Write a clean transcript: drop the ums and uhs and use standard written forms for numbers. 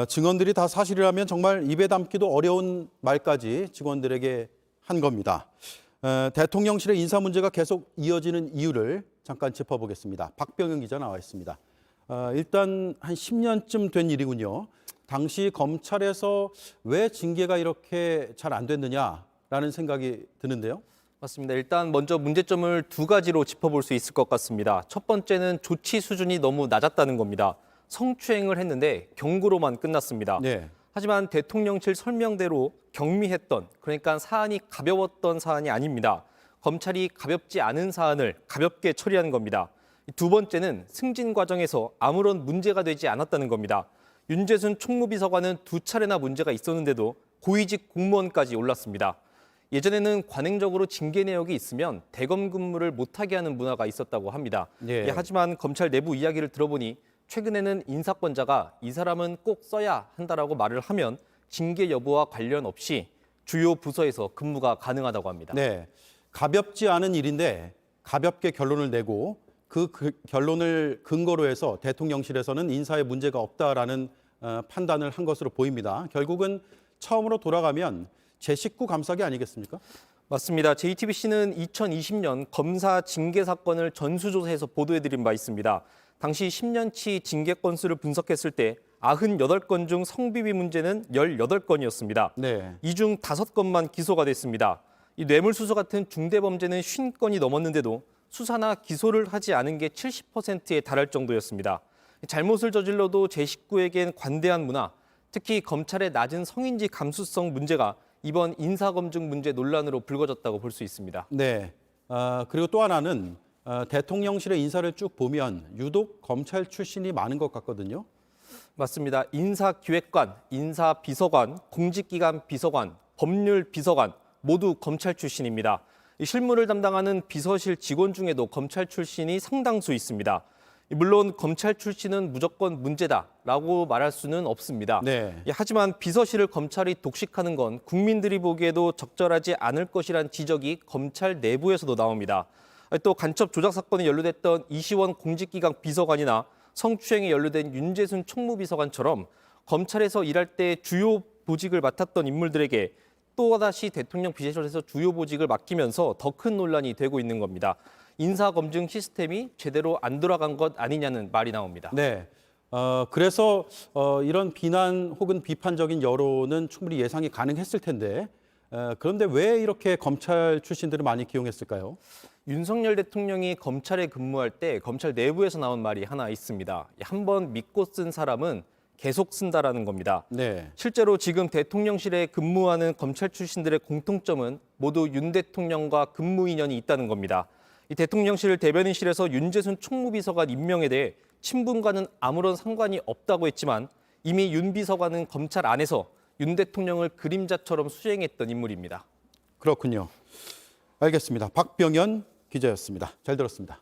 증언들이 다 사실이라면 정말 입에 담기도 어려운 말까지 직원들에게 한 겁니다. 대통령실의 인사 문제가 계속 이어지는 이유를 잠깐 짚어보겠습니다. 박병영 기자 나와 있습니다. 일단 한 10년쯤 된 일이군요. 당시 검찰에서 왜 징계가 이렇게 잘 안 됐느냐라는 생각이 드는데요. 맞습니다. 일단 먼저 문제점을 두 가지로 짚어볼 수 있을 것 같습니다. 첫 번째는 조치 수준이 너무 낮았다는 겁니다. 성추행을 했는데 경고로만 끝났습니다. 네. 하지만 대통령실 설명대로 경미했던, 그러니까 사안이 가벼웠던 사안이 아닙니다. 검찰이 가볍지 않은 사안을 가볍게 처리한 겁니다. 두 번째는 승진 과정에서 아무런 문제가 되지 않았다는 겁니다. 윤재순 총무비서관은 두 차례나 문제가 있었는데도 고위직 공무원까지 올랐습니다. 예전에는 관행적으로 징계 내역이 있으면 대검 근무를 못하게 하는 문화가 있었다고 합니다. 네. 하지만 검찰 내부 이야기를 들어보니 최근에는 인사권자가 이 사람은 꼭 써야 한다라고 말을 하면 징계 여부와 관련 없이 주요 부서에서 근무가 가능하다고 합니다. 네. 가볍지 않은 일인데 가볍게 결론을 내고 그 결론을 근거로 해서 대통령실에서는 인사에 문제가 없다라는 판단을 한 것으로 보입니다. 결국은 처음으로 돌아가면 제19 감사기 아니겠습니까? 맞습니다. JTBC는 2020년 검사 징계 사건을 전수조사해서 보도해드린 바 있습니다. 당시 10년치 징계 건수를 분석했을 때 98건 중 성비위 문제는 18건이었습니다. 네. 이 중 5건만 기소가 됐습니다. 이 뇌물수수 같은 중대범죄는 50건이 넘었는데도 수사나 기소를 하지 않은 게 70%에 달할 정도였습니다. 잘못을 저질러도 제19에겐 관대한 문화, 특히 검찰의 낮은 성인지 감수성 문제가 이번 인사검증 문제 논란으로 불거졌다고 볼 수 있습니다. 네. 그리고 또 하나는 대통령실의 인사를 쭉 보면 유독 검찰 출신이 많은 것 같거든요. 맞습니다. 인사기획관, 인사비서관, 공직기관 비서관, 법률비서관 모두 검찰 출신입니다. 이 실무를 담당하는 비서실 직원 중에도 검찰 출신이 상당수 있습니다. 물론 검찰 출신은 무조건 문제다라고 말할 수는 없습니다. 네. 하지만 비서실을 검찰이 독식하는 건 국민들이 보기에도 적절하지 않을 것이란 지적이 검찰 내부에서도 나옵니다. 또 간첩 조작 사건에 연루됐던 이시원 공직기강 비서관이나 성추행에 연루된 윤재순 총무비서관처럼 검찰에서 일할 때 주요 보직을 맡았던 인물들에게 또다시 대통령 비서실에서 주요 보직을 맡기면서 더 큰 논란이 되고 있는 겁니다. 인사검증 시스템이 제대로 안 돌아간 것 아니냐는 말이 나옵니다. 네. 그래서 이런 비난 혹은 비판적인 여론은 충분히 예상이 가능했을 텐데 그런데 왜 이렇게 검찰 출신들을 많이 기용했을까요? 윤석열 대통령이 검찰에 근무할 때 검찰 내부에서 나온 말이 하나 있습니다. 한번 믿고 쓴 사람은 계속 쓴다라는 겁니다. 네. 실제로 지금 대통령실에 근무하는 검찰 출신들의 공통점은 모두 윤 대통령과 근무 인연이 있다는 겁니다. 이 대통령실 대변인실에서 윤재순 총무비서관 임명에 대해 친분과는 아무런 상관이 없다고 했지만 이미 윤 비서관은 검찰 안에서 윤 대통령을 그림자처럼 수행했던 인물입니다. 그렇군요. 알겠습니다. 박병연 기자였습니다. 잘 들었습니다.